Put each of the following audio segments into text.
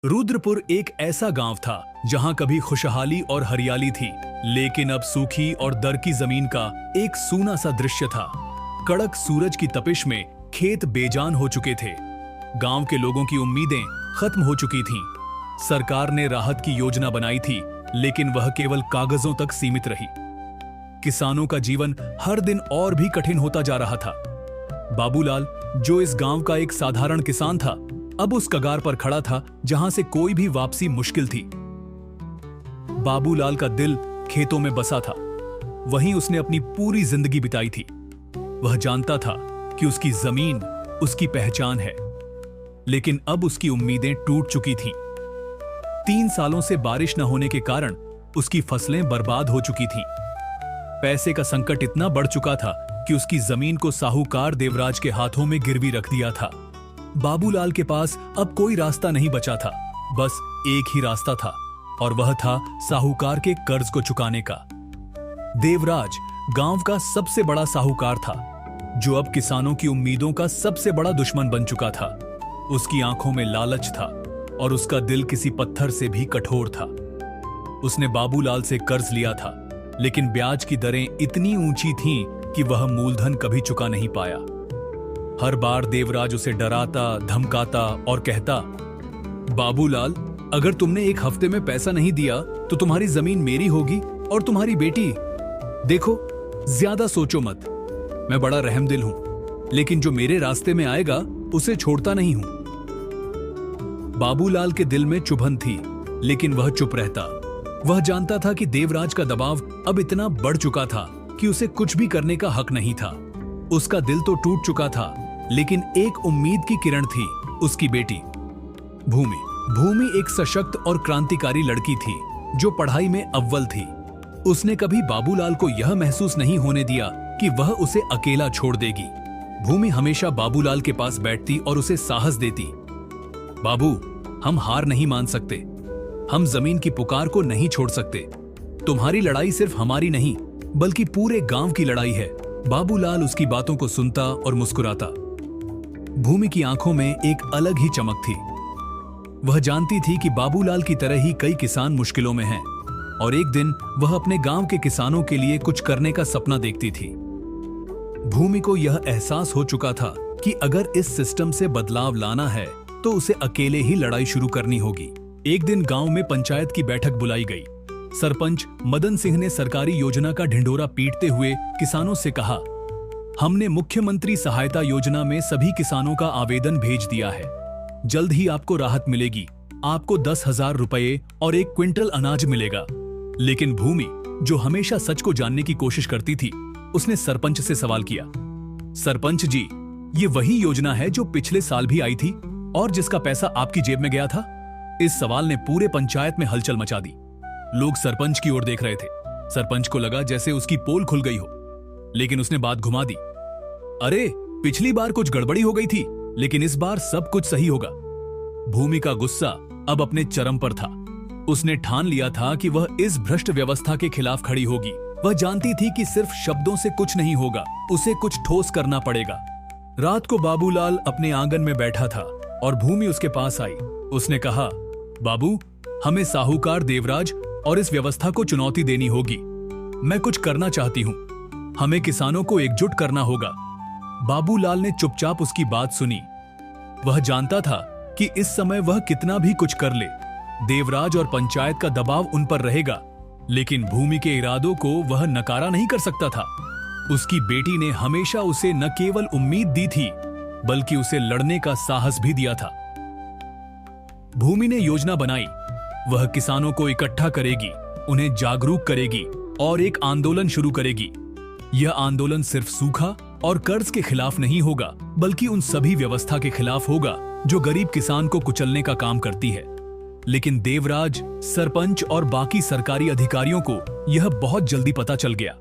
रुद्रपुर एक ऐसा गांव था जहां कभी खुशहाली और हरियाली थी, लेकिन अब सूखी और दर की जमीन का एक सूना सा दृश्य था। कड़क सूरज की तपिश में खेत बेजान हो चुके थे। गांव के लोगों की उम्मीदें खत्म हो चुकी थीं। सरकार ने राहत की योजना बनाई थी, लेकिन वह केवल कागजों तक सीमित रही। किसानों का जीवन हर दिन और भी कठिन होता जा रहा था। बाबूलाल, जो इस गांव का एक साधारण किसान था, अब उस कगार पर खड़ा था जहां से कोई भी वापसी मुश्किल थी। बाबूलाल का दिल खेतों में बसा था। वहीं उसने अपनी पूरी जिंदगी बिताई थी। वह जानता था कि उसकी जमीन उसकी पहचान है, लेकिन अब उसकी उम्मीदें टूट चुकी थीं। 3 सालों से बारिश न होने के कारण उसकी फसलें बर्बाद हो चुकी थीं। पैसे का संकट इतना बढ़ चुका था कि उसकी जमीन को साहूकार देवराज के हाथों में गिरवी रख दिया था। बाबूलाल के पास अब कोई रास्ता नहीं बचा था। बस एक ही रास्ता था, और वह था साहूकार के कर्ज को चुकाने का। देवराज गांव का सबसे बड़ा साहूकार था, जो अब किसानों की उम्मीदों का सबसे बड़ा दुश्मन बन चुका था। उसकी आंखों में लालच था और उसका दिल किसी पत्थर से भी कठोर था। उसने बाबूलाल से कर्ज लिया था, लेकिन ब्याज की दरें इतनी ऊंची थीं कि वह मूलधन कभी चुका नहीं पाया। हर बार देवराज उसे डराता, धमकाता और कहता, बाबूलाल, अगर तुमने 1 हफ्ते में पैसा नहीं दिया तो तुम्हारी जमीन मेरी होगी और तुम्हारी बेटी। देखो, ज्यादा सोचो मत। मैं बड़ा रहमदिल हूं, लेकिन जो मेरे रास्ते में आएगा उसे छोड़ता नहीं हूं। बाबूलाल के दिल में चुभन थी, लेकिन वह चुप रहता। वह जानता था कि देवराज का दबाव अब इतना बढ़ चुका था कि उसे कुछ भी करने का हक नहीं था। उसका दिल तो टूट चुका था, लेकिन एक उम्मीद की किरण थी, उसकी बेटी भूमि। भूमि एक सशक्त और क्रांतिकारी लड़की थी, जो पढ़ाई में अव्वल थी। उसने कभी बाबूलाल को यह महसूस नहीं होने दिया कि वह उसे अकेला छोड़ देगी। भूमि हमेशा बाबूलाल के पास बैठती और उसे साहस देती। बाबू, हम हार नहीं मान सकते। हम जमीन की पुकार को नहीं छोड़ सकते। तुम्हारी लड़ाई सिर्फ हमारी नहीं, बल्कि पूरे गांव की लड़ाई है। बाबूलाल उसकी बातों को सुनता और मुस्कुराता। भूमि की आंखों में एक अलग ही चमक थी। वह जानती थी कि बाबूलाल की तरह ही कई किसान मुश्किलों में हैं, और एक दिन वह अपने गांव के किसानों के लिए कुछ करने का सपना देखती थी। भूमि को यह एहसास हो चुका था कि अगर इस सिस्टम से बदलाव लाना है तो उसे अकेले ही लड़ाई शुरू करनी होगी। एक दिन गांव में पंचायत की बैठक बुलाई गई। सरपंच मदन सिंह ने सरकारी योजना का ढिंढोरा पीटते हुए किसानों से कहा, हमने मुख्यमंत्री सहायता योजना में सभी किसानों का आवेदन भेज दिया है। जल्द ही आपको राहत मिलेगी। आपको 10,000 रुपए और 1 क्विंटल अनाज मिलेगा। लेकिन भूमि, जो हमेशा सच को जानने की कोशिश करती थी, उसने सरपंच से सवाल किया, सरपंच जी, ये वही योजना है जो पिछले साल भी आई थी और जिसका पैसा आपकी जेब में गया था? इस सवाल ने पूरे पंचायत में हलचल मचा दी। लोग सरपंच की ओर देख रहे थे। सरपंच को लगा जैसे उसकी पोल खुल गई हो, लेकिन उसने बात घुमा दी। अरे, पिछली बार कुछ गड़बड़ी हो गई थी, लेकिन इस बार सब कुछ सही होगा। भूमि का गुस्सा अब अपने चरम पर था। उसने ठान लिया था कि वह इस भ्रष्ट व्यवस्था के खिलाफ खड़ी होगी। वह जानती थी कि सिर्फ शब्दों से कुछ नहीं होगा, उसे कुछ ठोस करना पड़ेगा। रात को बाबूलाल अपने आंगन में बैठा था और भूमि उसके पास आई। उसने कहा, बाबू, हमें साहूकार देवराज और इस व्यवस्था को चुनौती देनी होगी। मैं कुछ करना चाहती हूं। हमें किसानों को एकजुट करना होगा। बाबूलाल ने चुपचाप उसकी बात सुनी। वह जानता था कि इस समय वह कितना भी कुछ कर ले, देवराज और पंचायत का दबाव उन पर रहेगा, लेकिन भूमि के इरादों को वह नकारा नहीं कर सकता था। उसकी बेटी ने हमेशा उसे न केवल उम्मीद दी थी, बल्कि उसे लड़ने का साहस भी दिया था। भूमि ने योजना बनाई। वह किसानों को इकट्ठा करेगी, उन्हें जागरूक करेगी और एक आंदोलन शुरू करेगी। यह आंदोलन सिर्फ सूखा और कर्ज के खिलाफ नहीं होगा, बल्कि उन सभी व्यवस्था के खिलाफ होगा जो गरीब किसान को कुचलने का काम करती है। लेकिन देवराज, सरपंच और बाकी सरकारी अधिकारियों को यह बहुत जल्दी पता चल गया।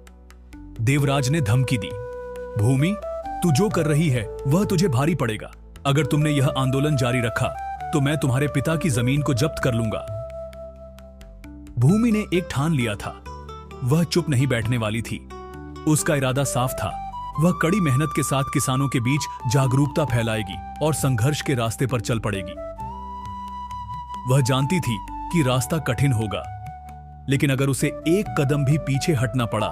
देवराज ने धमकी दी, भूमि, तू जो कर रही है वह तुझे भारी पड़ेगा। अगर तुमने यह आंदोलन जारी रखा तो मैं तुम्हारे पिता की जमीन को जब्त कर लूंगा। भूमि ने एक ठान लिया था। वह चुप नहीं बैठने वाली थी। उसका इरादा साफ था। वह कड़ी मेहनत के साथ किसानों के बीच जागरूकता फैलाएगी और संघर्ष के रास्ते पर चल पड़ेगी। वह जानती थी कि रास्ता कठिन होगा, लेकिन अगर उसे एक कदम भी पीछे हटना पड़ा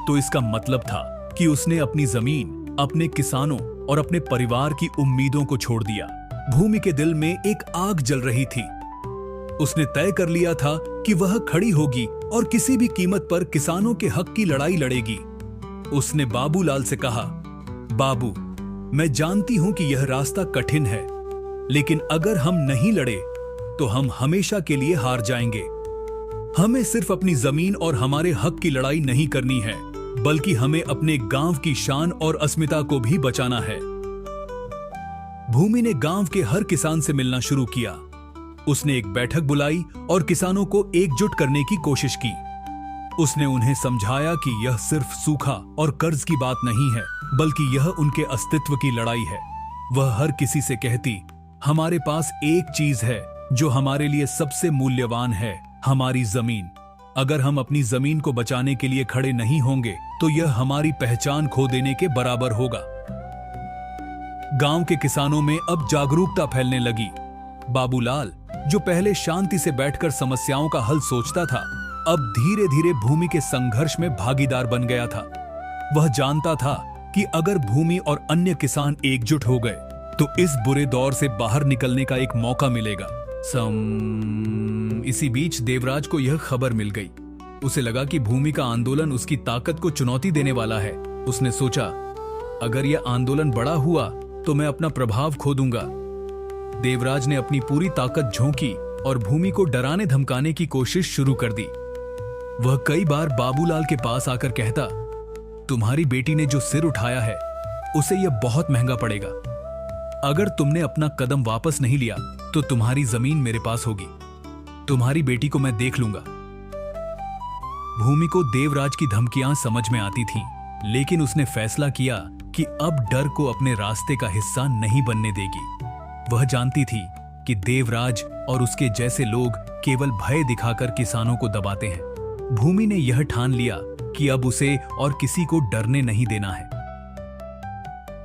तो इसका मतलब था कि उसने अपनी जमीन, अपने किसानों और अपने परिवार की उम्मीदों को छोड़ दिया। भूमि के दिल में एक आग जल रही थी। उसने तय कर लिया था कि वह खड़ी होगी और किसी भी कीमत पर किसानों के हक की लड़ाई लड़ेगी। उसने बाबूलाल से कहा, बाबू, मैं जानती हूं कि यह रास्ता कठिन है, लेकिन अगर हम नहीं लड़े तो हम हमेशा के लिए हार जाएंगे। हमें सिर्फ अपनी जमीन और हमारे हक की लड़ाई नहीं करनी है, बल्कि हमें अपने गांव की शान और अस्मिता को भी बचाना है। भूमि ने गांव के हर किसान से मिलना शुरू किया। उसने एक बैठक बुलाई और किसानों को एकजुट करने की कोशिश की। उसने उन्हें समझाया कि यह सिर्फ सूखा और कर्ज की बात नहीं है, बल्कि यह उनके अस्तित्व की लड़ाई है। वह हर किसी से कहती, हमारे पास एक चीज है जो हमारे लिए सबसे मूल्यवान है, हमारी जमीन। अगर हम अपनी जमीन को बचाने के लिए खड़े नहीं होंगे तो यह हमारी पहचान खो देने के बराबर होगा। गांव के किसानों में अब जागरूकता फैलने लगी। बाबूलाल, जो पहले शांति से बैठकर समस्याओं का हल सोचता था, अब धीरे धीरे भूमि के संघर्ष में भागीदार बन गया था। वह जानता था कि अगर भूमि और अन्य किसान एकजुट हो गए तो इस बुरे दौर से बाहर निकलने का एक मौका मिलेगा। इसी बीच देवराज को यह खबर मिल गई। उसे लगा कि भूमि का आंदोलन उसकी ताकत को चुनौती देने वाला है। उसने सोचा, अगर यह आंदोलन बड़ा हुआ तो मैं अपना प्रभाव खो दूंगा। देवराज ने अपनी पूरी ताकत झोंकी और भूमि को डराने धमकाने की कोशिश शुरू कर दी। वह कई बार बाबूलाल के पास आकर कहता, तुम्हारी बेटी ने जो सिर उठाया है उसे यह बहुत महंगा पड़ेगा। अगर तुमने अपना कदम वापस नहीं लिया तो तुम्हारी जमीन मेरे पास होगी। तुम्हारी बेटी को मैं देख लूंगा। भूमि को देवराज की धमकियां समझ में आती थीं, लेकिन उसने फैसला किया कि अब डर को अपने रास्ते का हिस्सा नहीं बनने देगी। वह जानती थी कि देवराज और उसके जैसे लोग केवल भय दिखाकर किसानों को दबाते हैं। भूमि ने यह ठान लिया कि अब उसे और किसी को डरने नहीं देना है।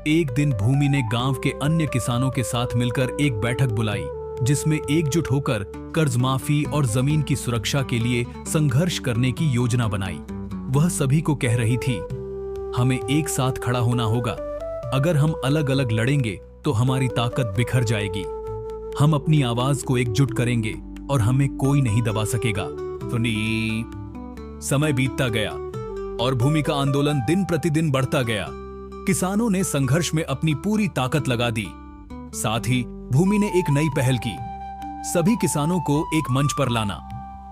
एक दिन भूमि ने गांव के अन्य किसानों के साथ मिलकर एक बैठक बुलाई, जिसमें एकजुट होकर कर्ज माफी और जमीन की सुरक्षा के लिए संघर्ष करने की योजना बनाई। वह सभी को कह रही थी, हमें एक साथ खड़ा होना होगा। अगर हम अलग अलग लड़ेंगे तो हमारी ताकत बिखर जाएगी। हम अपनी आवाज को एकजुट करेंगे और हमें कोई नहीं दबा सकेगा। समय बीतता गया और भूमि का आंदोलन दिन प्रतिदिन बढ़ता गया। किसानों ने संघर्ष में अपनी पूरी ताकत लगा दी। साथ ही भूमि ने एक नई पहल की, सभी किसानों को एक मंच पर लाना,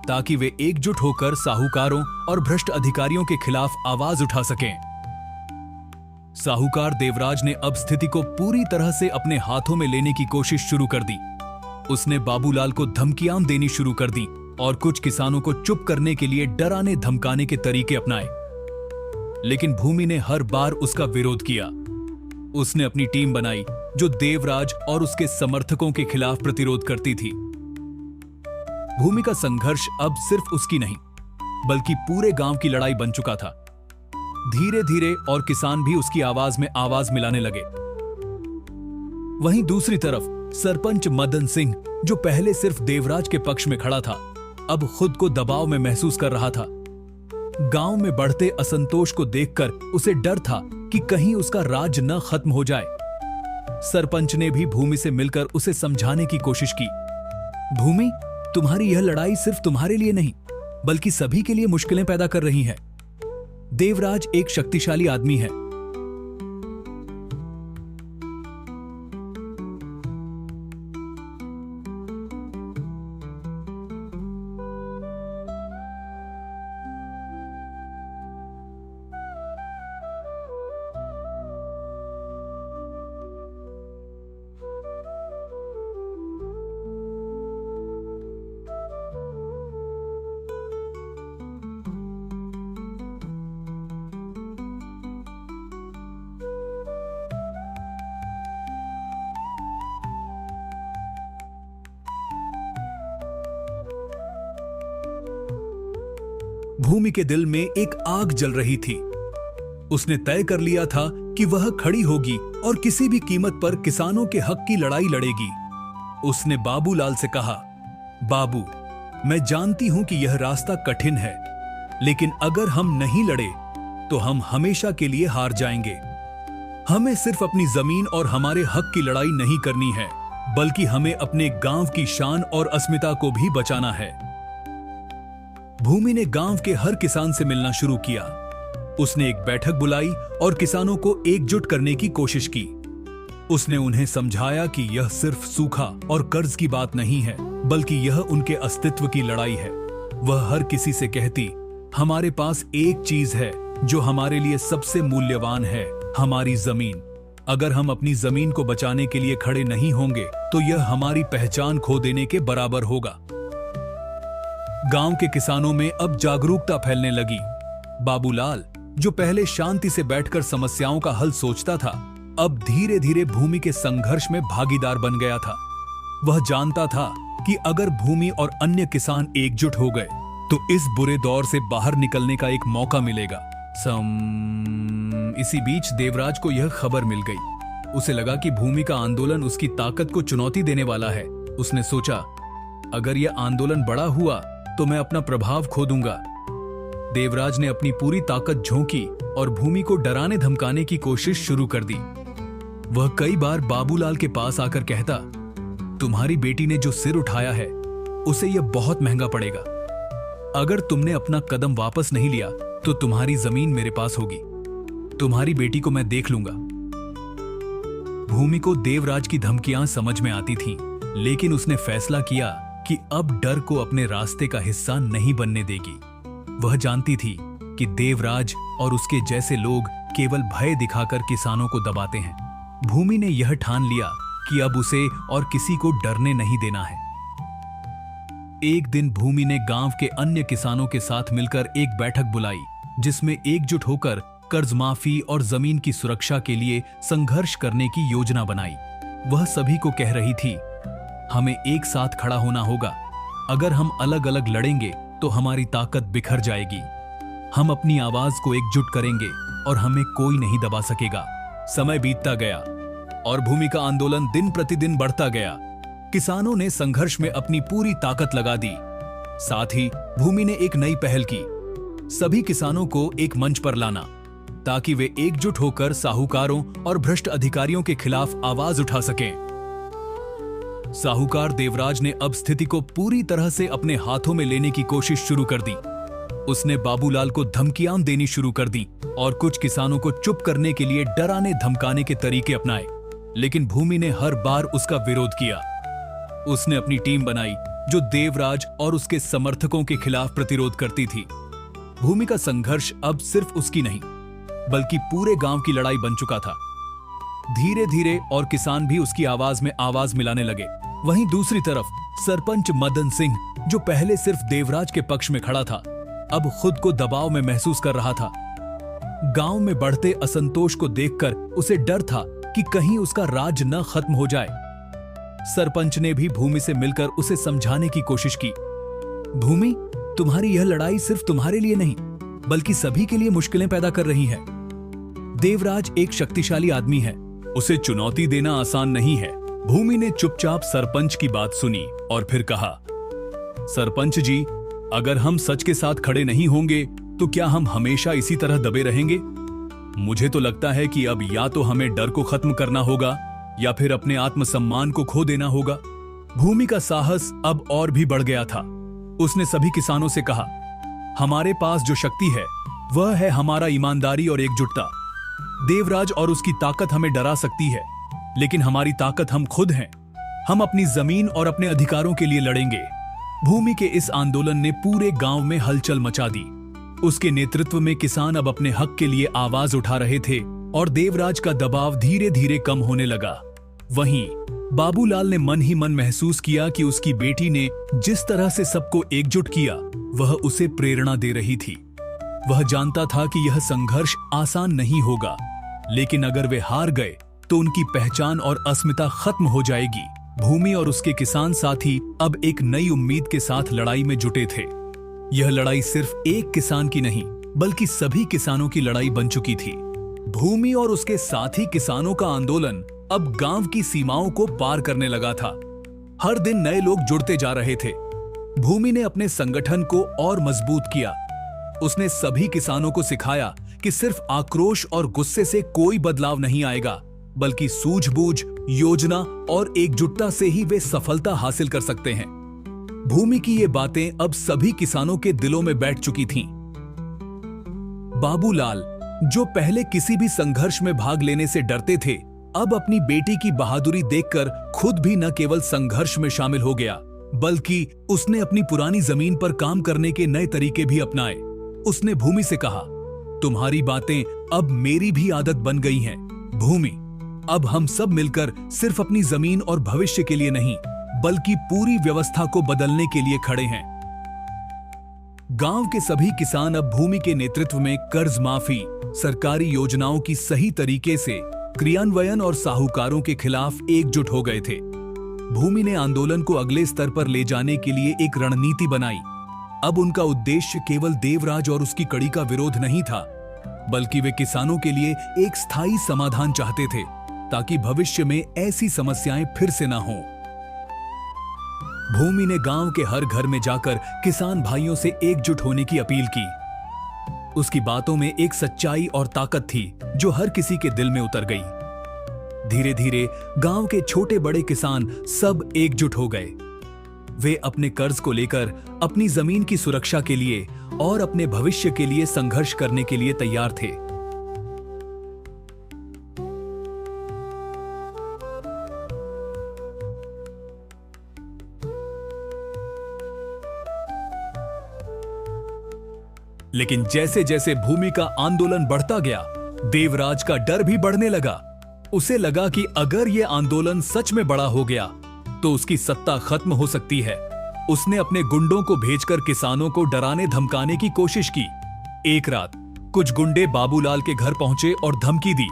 ताकि वे एकजुट होकर साहूकारों और भ्रष्ट अधिकारियों के खिलाफ आवाज उठा सकें। साहूकार देवराज ने अब स्थिति को पूरी तरह से अपने हाथों में लेने की कोशिश शुरू कर दी। उसने बाबूलाल को धमकियां देनी शुरू कर दी और कुछ किसानों को चुप करने के लिए डराने धमकाने के तरीके अपनाए। लेकिन भूमि ने हर बार उसका विरोध किया। उसने अपनी टीम बनाई जो देवराज और उसके समर्थकों के खिलाफ प्रतिरोध करती थी। भूमि का संघर्ष अब सिर्फ उसकी नहीं, बल्कि पूरे गांव की लड़ाई बन चुका था। धीरे धीरे और किसान भी उसकी आवाज में आवाज मिलाने लगे। वहीं दूसरी तरफ सरपंच मदन सिंह, जो पहले सिर्फ देवराज के पक्ष में खड़ा था, अब खुद को दबाव में महसूस कर रहा था। गांव में बढ़ते असंतोष को देखकर उसे डर था कि कहीं उसका राज न खत्म हो जाए। सरपंच ने भी भूमि से मिलकर उसे समझाने की कोशिश की। भूमि, तुम्हारी यह लड़ाई सिर्फ तुम्हारे लिए नहीं, बल्कि सभी के लिए मुश्किलें पैदा कर रही है। देवराज एक शक्तिशाली आदमी है। भूमि के दिल में एक आग जल रही थी। उसने तय कर लिया था कि वह खड़ी होगी और किसी भी कीमत पर किसानों के हक की लड़ाई लड़ेगी। उसने बाबूलाल से कहा, बाबू, मैं जानती हूं कि यह रास्ता कठिन है, लेकिन अगर हम नहीं लड़े तो हम हमेशा के लिए हार जाएंगे। हमें सिर्फ अपनी जमीन और हमारे हक की लड़ाई नहीं करनी है, बल्कि हमें अपने गांव की शान और अस्मिता को भी बचाना है। भूमि ने गांव के हर किसान से मिलना शुरू किया। उसने एक बैठक बुलाई और किसानों को एकजुट करने की कोशिश की। उसने उन्हें समझाया कि यह सिर्फ सूखा और कर्ज की बात नहीं है, बल्कि यह उनके अस्तित्व की लड़ाई है। वह हर किसी से कहती, हमारे पास एक चीज है जो हमारे लिए सबसे मूल्यवान है, हमारी जमीन। अगर हम अपनी जमीन को बचाने के लिए खड़े नहीं होंगे तो यह हमारी पहचान खो देने के बराबर होगा। गांव के किसानों में अब जागरूकता फैलने लगी। बाबूलाल, जो पहले शांति से बैठकर समस्याओं का हल सोचता था, अब धीरे धीरे भूमि के संघर्ष में भागीदार बन गया था। वह जानता था कि अगर भूमि और अन्य किसान एकजुट हो गए तो इस बुरे दौर से बाहर निकलने का एक मौका मिलेगा। इसी बीच देवराज को यह खबर मिल गई। उसे लगा कि भूमि का आंदोलन उसकी ताकत को चुनौती देने वाला है। उसने सोचा, अगर यह आंदोलन बड़ा हुआ तो मैं अपना प्रभाव खो दूंगा। देवराज ने अपनी पूरी ताकत झोंकी और भूमि को डराने धमकाने की कोशिश शुरू कर दी। वह कई बार बाबूलाल के पास आकर कहता, तुम्हारी बेटी ने जो सिर उठाया है उसे यह बहुत महंगा पड़ेगा। अगर तुमने अपना कदम वापस नहीं लिया तो तुम्हारी जमीन मेरे पास होगी। तुम्हारी बेटी को मैं देख लूंगा। भूमि को देवराज की धमकियां समझ में आती थीं, लेकिन उसने फैसला किया कि अब डर को अपने रास्ते का हिस्सा नहीं बनने देगी। वह जानती थी कि देवराज और उसके जैसे लोग केवल भय दिखाकर किसानों को दबाते हैं। भूमि ने यह ठान लिया कि अब उसे और किसी को डरने नहीं देना है। एक दिन भूमि ने गांव के अन्य किसानों के साथ मिलकर एक बैठक बुलाई, जिसमें एकजुट होकर कर्ज माफी और जमीन की सुरक्षा के लिए संघर्ष करने की योजना बनाई। वह सभी को कह रही थी, हमें एक साथ खड़ा होना होगा। अगर हम अलग अलग लड़ेंगे तो हमारी ताकत बिखर जाएगी। हम अपनी आवाज को एकजुट करेंगे और हमें कोई नहीं दबा सकेगा। समय बीतता गया और भूमि का आंदोलन दिन प्रतिदिन बढ़ता गया। किसानों ने संघर्ष में अपनी पूरी ताकत लगा दी। साथ ही भूमि ने एक नई पहल की, सभी किसानों को एक मंच पर लाना, ताकि वे एकजुट होकर साहूकारों और भ्रष्ट अधिकारियों के खिलाफ आवाज उठा सकें। साहूकार देवराज ने अब स्थिति को पूरी तरह से अपने हाथों में लेने की कोशिश शुरू कर दी। उसने बाबूलाल को धमकियां देनी शुरू कर दी और कुछ किसानों को चुप करने के लिए डराने धमकाने के तरीके अपनाए, लेकिन भूमि ने हर बार उसका विरोध किया। उसने अपनी टीम बनाई जो देवराज और उसके समर्थकों के खिलाफ प्रतिरोध करती थी। भूमि का संघर्ष अब सिर्फ उसकी नहीं, बल्कि पूरे गांव की लड़ाई बन चुका था। धीरे धीरे और किसान भी उसकी आवाज में आवाज मिलाने लगे। वहीं दूसरी तरफ सरपंच मदन सिंह, जो पहले सिर्फ देवराज के पक्ष में खड़ा था, अब खुद को दबाव में महसूस कर रहा था। गांव में बढ़ते असंतोष को देखकर उसे डर था कि कहीं उसका राज न खत्म हो जाए। सरपंच ने भी भूमि से मिलकर उसे समझाने की कोशिश की। भूमि, तुम्हारी यह लड़ाई सिर्फ तुम्हारे लिए नहीं, बल्कि सभी के लिए मुश्किलें पैदा कर रही है। देवराज एक शक्तिशाली आदमी है, उसे चुनौती देना आसान नहीं है। भूमि ने चुपचाप सरपंच की बात सुनी और फिर कहा, सरपंच जी, अगर हम सच के साथ खड़े नहीं होंगे तो क्या हम हमेशा इसी तरह दबे रहेंगे? मुझे तो लगता है कि अब या तो हमें डर को खत्म करना होगा या फिर अपने आत्मसम्मान को खो देना होगा। भूमि का साहस अब और भी बढ़ गया था। उसने सभी किसानों से कहा, हमारे पास जो शक्ति है वह है हमारा ईमानदारी और एकजुटता। देवराज और उसकी ताकत हमें डरा सकती है, लेकिन हमारी ताकत हम खुद हैं। हम अपनी जमीन और अपने अधिकारों के लिए लड़ेंगे। भूमि के इस आंदोलन ने पूरे गांव में हलचल मचा दी। उसके नेतृत्व में किसान अब अपने हक के लिए आवाज उठा रहे थे और देवराज का दबाव धीरे धीरे कम होने लगा। वहीं बाबूलाल ने मन ही मन महसूस किया कि उसकी बेटी ने जिस तरह से सबको एकजुट किया, वह उसे प्रेरणा दे रही थी। वह जानता था कि यह संघर्ष आसान नहीं होगा, लेकिन अगर वे हार गए तो उनकी पहचान और अस्मिता खत्म हो जाएगी। भूमि और उसके किसान साथी अब एक नई उम्मीद के साथ लड़ाई में जुटे थे। यह लड़ाई सिर्फ एक किसान की नहीं, बल्कि सभी किसानों की लड़ाई बन चुकी थी। भूमि और उसके साथी किसानों का आंदोलन अब गांव की सीमाओं को पार करने लगा था। हर दिन नए लोग जुड़ते जा रहे थे भूमि ने अपने संगठन को और मजबूत किया। उसने सभी किसानों को सिखाया कि सिर्फ आक्रोश और गुस्से से कोई बदलाव नहीं आएगा, बल्कि सूझबूझ, योजना और एकजुटता से ही वे सफलता हासिल कर सकते हैं। भूमि की ये बातें अब सभी किसानों के दिलों में बैठ चुकी थीं। बाबूलाल, जो पहले किसी भी संघर्ष में भाग लेने से डरते थे, अब अपनी बेटी की बहादुरी देखकर खुद भी न केवल संघर्ष में शामिल हो गया, बल्कि उसने अपनी पुरानी जमीन पर काम करने के नए तरीके भी अपनाए। उसने भूमि से कहा, तुम्हारी बातें अब मेरी भी आदत बन गई हैं। भूमि, अब हम सब मिलकर सिर्फ अपनी जमीन और भविष्य के लिए नहीं, बल्कि पूरी व्यवस्था को बदलने के लिए खड़े हैं। गांव के सभी किसान अब भूमि के नेतृत्व में कर्ज माफी, सरकारी योजनाओं की सही तरीके से क्रियान्वयन और साहूकारों के खिलाफ एकजुट हो गए थे। भूमि ने आंदोलन को अगले स्तर पर ले जाने के लिए एक रणनीति बनाई। अब उनका उद्देश्य केवल देवराज और उसकी कड़ी का विरोध नहीं था, बल्कि वे किसानों के लिए एक स्थायी समाधान चाहते थे, ताकि भविष्य में ऐसी समस्याएं फिर से ना हों। भूमि ने गांव के हर घर में जाकर किसान भाइयों से एकजुट होने की अपील की। उसकी बातों में एक सच्चाई और ताकत थी जो हर किसी के दिल में उतर गई। धीरे धीरे गांव के छोटे बड़े किसान सब एकजुट हो गए। वे अपने कर्ज को लेकर, अपनी जमीन की सुरक्षा के लिए और अपने भविष्य के लिए संघर्ष करने के लिए तैयार थे। लेकिन जैसे जैसे भूमि का आंदोलन बढ़ता गया, देवराज का डर भी बढ़ने लगा। उसे लगा कि अगर यह आंदोलन सच में बड़ा हो गया तो उसकी सत्ता खत्म हो सकती है। उसने अपने गुंडों को भेजकर किसानों को डराने धमकाने की कोशिश की। एक रात कुछ गुंडे बाबूलाल के घर पहुंचे और धमकी दी,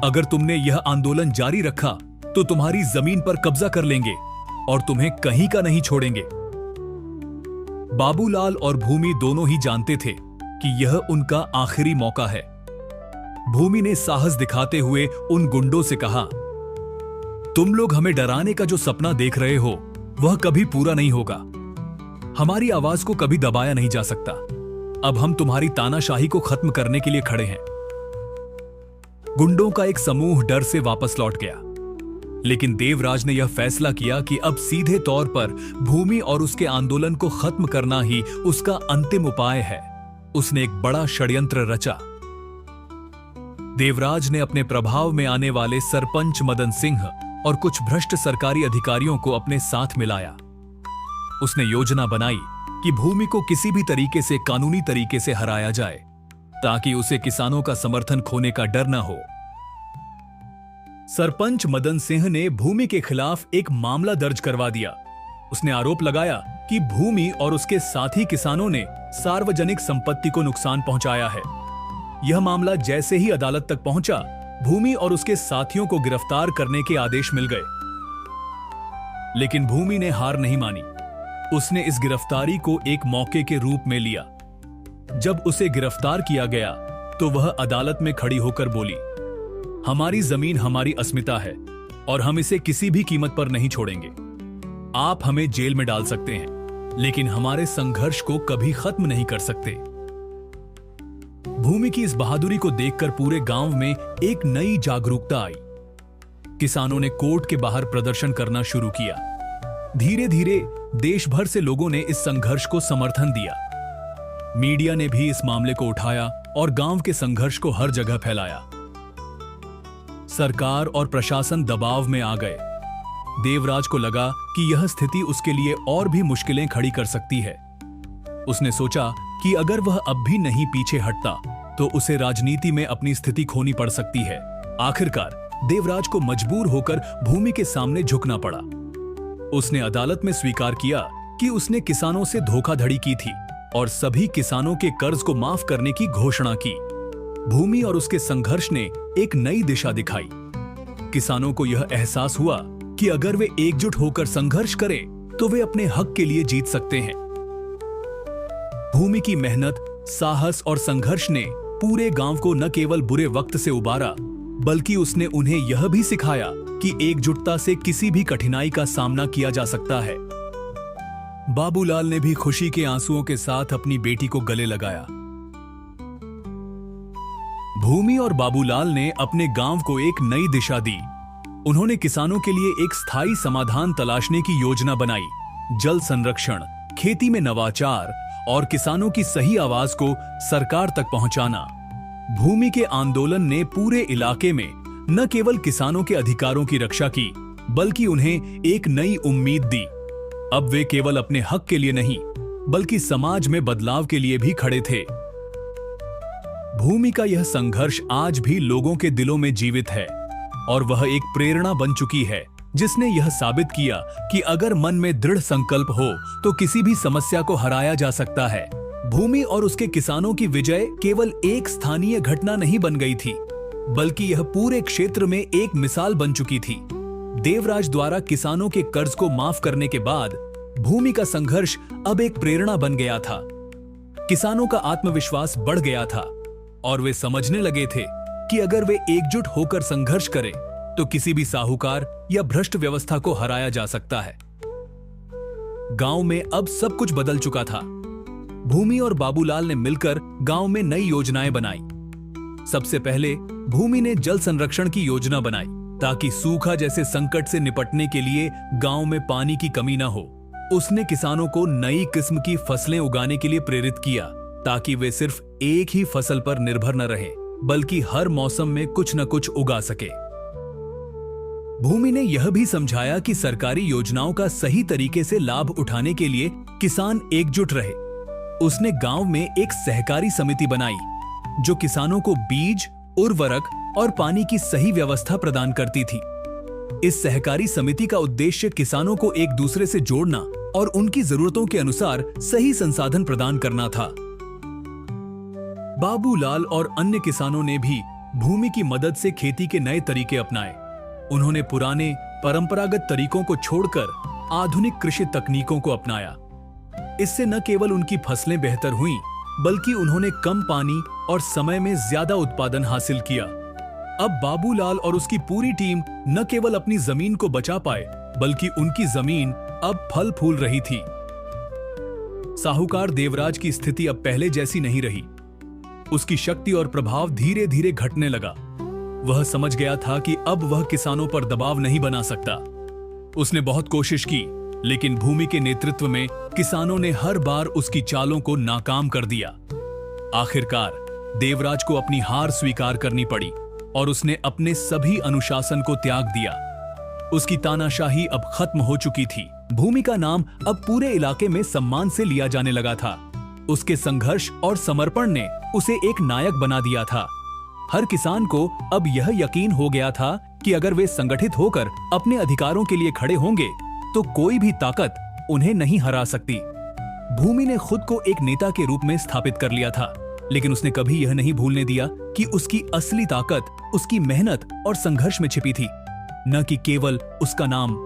अगर तुमने यह आंदोलन जारी रखा तो तुम्हारी जमीन पर कब्जा कर लेंगे और तुम्हें कहीं का नहीं छोड़ेंगे। बाबूलाल और भूमि दोनों ही जानते थे कि यह उनका आखिरी मौका है। भूमि ने साहस दिखाते हुए उन गुंडों से कहा, तुम लोग हमें डराने का जो सपना देख रहे हो वह कभी पूरा नहीं होगा। हमारी आवाज को कभी दबाया नहीं जा सकता। अब हम तुम्हारी तानाशाही को खत्म करने के लिए खड़े हैं। गुंडों का एक समूह डर से वापस लौट गया, लेकिन देवराज ने यह फैसला किया कि अब सीधे तौर पर भूमि और उसके आंदोलन को खत्म करना ही उसका अंतिम उपाय है। उसने एक बड़ा षड्यंत्र रचा। देवराज ने अपने प्रभाव में आने वाले सरपंच मदन सिंह और कुछ भ्रष्ट सरकारी अधिकारियों को अपने साथ मिलाया। उसने योजना बनाई कि भूमि को किसी भी तरीके से कानूनी तरीके से हराया जाए, ताकि उसे किसानों का समर्थन खोने का डर न हो। सरपंच मदन सिंह ने भूमि के खिलाफ एक मामला दर्ज करवा दिया। उसने आरोप लगाया कि भूमि और उसके साथी किसानों ने सार्वजनिक संपत्ति को नुकसान पहुंचाया है। यह मामला जैसे ही अदालत तक पहुंचा, भूमि और उसके साथियों को गिरफ्तार करने के आदेश मिल गए। लेकिन भूमि ने हार नहीं मानी। उसने इस गिरफ्तारी को एक मौके के रूप में लिया। जब उसे गिरफ्तार किया गया तो वह अदालत में खड़ी होकर बोली, हमारी जमीन हमारी अस्मिता है और हम इसे किसी भी कीमत पर नहीं छोड़ेंगे। आप हमें जेल में डाल सकते हैं, लेकिन हमारे संघर्ष को कभी खत्म नहीं कर सकते। भूमि की इस बहादुरी को देखकर पूरे गांव में एक नई जागरूकता आई। किसानों ने कोर्ट के बाहर प्रदर्शन करना शुरू किया। धीरे धीरे देश भर से लोगों ने इस संघर्ष को समर्थन दिया। मीडिया ने भी इस मामले को उठाया और गांव के संघर्ष को हर जगह फैलाया। सरकार और प्रशासन दबाव में आ गए। देवराज को लगा कि यह स्थिति उसके लिए और भी मुश्किलें खड़ी कर सकती है। उसने सोचा कि अगर वह अब भी नहीं पीछे हटता तो उसे राजनीति में अपनी स्थिति खोनी पड़ सकती है। आखिरकार देवराज को मजबूर होकर भूमि के सामने झुकना पड़ा। उसने अदालत में स्वीकार किया कि उसने किसानों से धोखाधड़ी की थी और सभी किसानों के कर्ज को माफ करने की घोषणा की। भूमि और उसके संघर्ष ने एक नई दिशा दिखाई। किसानों को यह एहसास हुआ कि अगर वे एकजुट होकर संघर्ष करें तो वे अपने हक के लिए जीत सकते हैं। भूमि की मेहनत, साहस और संघर्ष ने पूरे गांव को न केवल बुरे वक्त से उबारा, बल्कि उसने उन्हें यह भी सिखाया कि एकजुटता से किसी भी कठिनाई का सामना किया जा सकता है। बाबूलाल ने भी खुशी के आंसुओं के साथ अपनी बेटी को गले लगाया। भूमि और बाबूलाल ने अपने गांव को एक नई दिशा दी। उन्होंने किसानों के लिए एक स्थायी समाधान तलाशने की योजना बनाई। जल संरक्षण, खेती में नवाचार और किसानों की सही आवाज को सरकार तक पहुंचाना। भूमि के आंदोलन ने पूरे इलाके में न केवल किसानों के अधिकारों की रक्षा की, बल्कि उन्हें एक नई उम्मीद दी। अब वे केवल अपने हक के लिए नहीं, बल्कि समाज में बदलाव के लिए भी खड़े थे। भूमि का यह संघर्ष आज भी लोगों के दिलों में जीवित है और वह एक प्रेरणा बन चुकी है, जिसने यह साबित किया कि अगर मन में दृढ़ संकल्प हो तो किसी भी समस्या को हराया जा सकता है। भूमि और उसके किसानों की विजय केवल एक स्थानीय घटना नहीं बन गई थी, बल्कि यह पूरे क्षेत्र में एक मिसाल बन चुकी थी। देवराज द्वारा किसानों के कर्ज को माफ करने के बाद भूमि का संघर्ष अब एक प्रेरणा बन गया था। किसानों का आत्मविश्वास बढ़ गया था और वे समझने लगे थे कि अगर वे एकजुट होकर संघर्ष करें तो किसी भी साहूकार या भ्रष्ट व्यवस्था को हराया जा सकता है। गांव में अब सब कुछ बदल चुका था। भूमि और बाबूलाल ने मिलकर गांव में नई योजनाएं बनाई। सबसे पहले भूमि ने जल संरक्षण की योजना बनाई ताकि सूखा जैसे संकट से निपटने के लिए गांव में पानी की कमी न हो। उसने किसानों को नई किस्म की फसलें उगाने के लिए प्रेरित किया ताकि वे सिर्फ एक ही फसल पर निर्भर न रहे, बल्कि हर मौसम में कुछ न कुछ उगा सके। भूमि ने यह भी समझाया कि सरकारी योजनाओं का सही तरीके से लाभ उठाने के लिए किसान एकजुट रहे। उसने गांव में एक सहकारी समिति बनाई जो किसानों को बीज, उर्वरक और पानी की सही व्यवस्था प्रदान करती थी। इस सहकारी समिति का उद्देश्य किसानों को एक दूसरे से जोड़ना और उनकी जरूरतों के अनुसार सही संसाधन प्रदान करना था। बाबूलाल और अन्य किसानों ने भी भूमि की मदद से खेती के नए तरीके अपनाए। उन्होंने पुराने परंपरागत तरीकों को छोड़कर आधुनिक कृषि तकनीकों को अपनाया। इससे न केवल उनकी फसलें बेहतर हुईं, बल्कि उन्होंने कम पानी और समय में ज्यादा उत्पादन हासिल किया। अब बाबूलाल और उसकी पूरी टीम न केवल अपनी जमीन को बचा पाए, बल्कि उनकी जमीन अब फल फूल रही थी। साहूकार देवराज की स्थिति अब पहले जैसी नहीं रही। उसकी शक्ति और प्रभाव धीरे धीरे घटने लगा। वह समझ गया था कि अब वह किसानों पर दबाव नहीं बना सकता। उसने बहुत कोशिश की, लेकिन भूमि के नेतृत्व में किसानों ने हर बार उसकी चालों को नाकाम कर दिया। आखिरकार देवराज को अपनी हार स्वीकार करनी पड़ी और उसने अपने सभी अनुशासन को त्याग दिया। उसकी तानाशाही अब खत्म हो चुकी थी। भूमि का नाम अब पूरे इलाके में सम्मान से लिया जाने लगा था। उसके संघर्ष और समर्पण ने उसे एक नायक बना दिया था। हर किसान को अब यह यकीन हो गया था कि अगर वे संगठित होकर अपने अधिकारों के लिए खड़े होंगे तो कोई भी ताकत उन्हें नहीं हरा सकती। भूमि ने खुद को एक नेता के रूप में स्थापित कर लिया था, लेकिन उसने कभी यह नहीं भूलने दिया कि उसकी असली ताकत उसकी मेहनत और संघर्ष में छिपी थी, न कि केवल उसका नाम।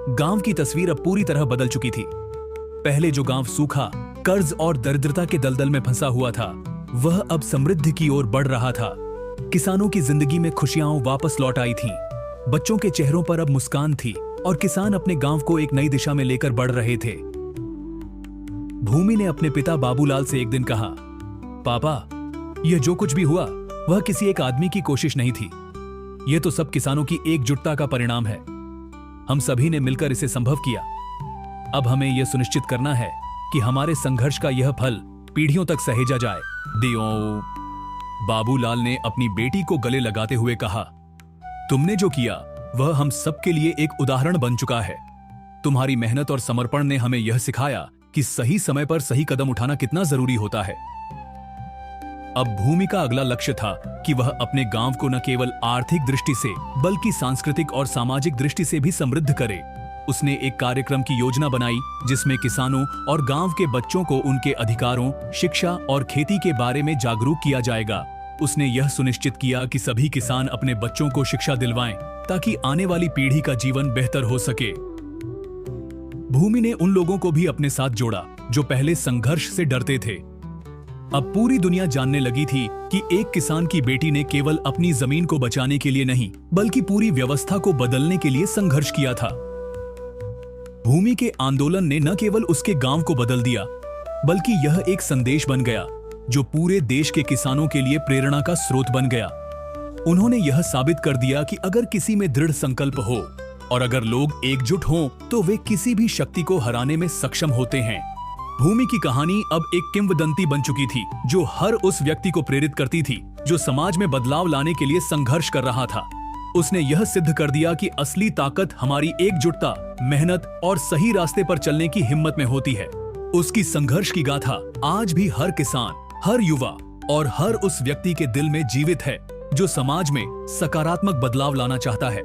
गांव की तस्वीर अब पूरी तरह बदल चुकी थी। पहले जो गांव सूखा, कर्ज और दरिद्रता के दलदल में फंसा हुआ था, वह अब समृद्धि की ओर बढ़ रहा था। किसानों की जिंदगी में खुशियां वापस लौट आई थीं। बच्चों के चेहरों पर अब मुस्कान थी और किसान अपने गांव को एक नई दिशा में लेकर बढ़ रहे थे। भूमि ने अपने पिता बाबूलाल से एक दिन कहा, पापा, यह जो कुछ भी हुआ वह किसी एक आदमी की कोशिश नहीं थी। यह तो सब किसानों की एकजुटता का परिणाम है। हम सभी ने मिलकर इसे संभव किया। अब हमें यह सुनिश्चित करना है कि हमारे संघर्ष का यह फल पीढ़ियों तक सहेजा जाए। दियो। बाबूलाल ने अपनी बेटी को गले लगाते हुए कहा, तुमने जो किया वह हम सबके लिए एक उदाहरण बन चुका है। तुम्हारी मेहनत और समर्पण ने हमें यह सिखाया कि सही समय पर सही कदम उठाना कितना जरूरी होता है। अब भूमि का अगला लक्ष्य था कि वह अपने गांव को न केवल आर्थिक दृष्टि से बल्कि सांस्कृतिक और सामाजिक दृष्टि से भी समृद्ध करे। उसने एक कार्यक्रम की योजना बनाई जिसमें किसानों और गांव के बच्चों को उनके अधिकारों, शिक्षा और खेती के बारे में जागरूक किया जाएगा। उसने यह सुनिश्चित किया कि सभी किसान अपने बच्चों को शिक्षा दिलवाएं ताकि आने वाली पीढ़ी का जीवन बेहतर हो सके। भूमि ने उन लोगों को भी अपने साथ जोड़ा जो पहले संघर्ष से डरते थे। अब पूरी दुनिया जानने लगी थी कि एक किसान की बेटी ने केवल अपनी जमीन को बचाने के लिए नहीं, बल्कि पूरी व्यवस्था को बदलने के लिए संघर्ष किया था। भूमि के आंदोलन ने न केवल उसके गांव को बदल दिया, बल्कि यह एक संदेश बन गया जो पूरे देश के किसानों के लिए प्रेरणा का स्रोत बन गया। उन्होंने यह साबित कर दिया कि अगर किसी में दृढ़ संकल्प हो और अगर लोग एकजुट हों तो वे किसी भी शक्ति को हराने में सक्षम होते हैं। भूमि की कहानी अब एक किंवदंती बन चुकी थी जो हर उस व्यक्ति को प्रेरित करती थी जो समाज में बदलाव लाने के लिए संघर्ष कर रहा था। उसने यह सिद्ध कर दिया कि असली ताकत हमारी एकजुटता, मेहनत और सही रास्ते पर चलने की हिम्मत में होती है। उसकी संघर्ष की गाथा आज भी हर किसान, हर युवा और हर उस व्यक्ति के दिल में जीवित है जो समाज में सकारात्मक बदलाव लाना चाहता है।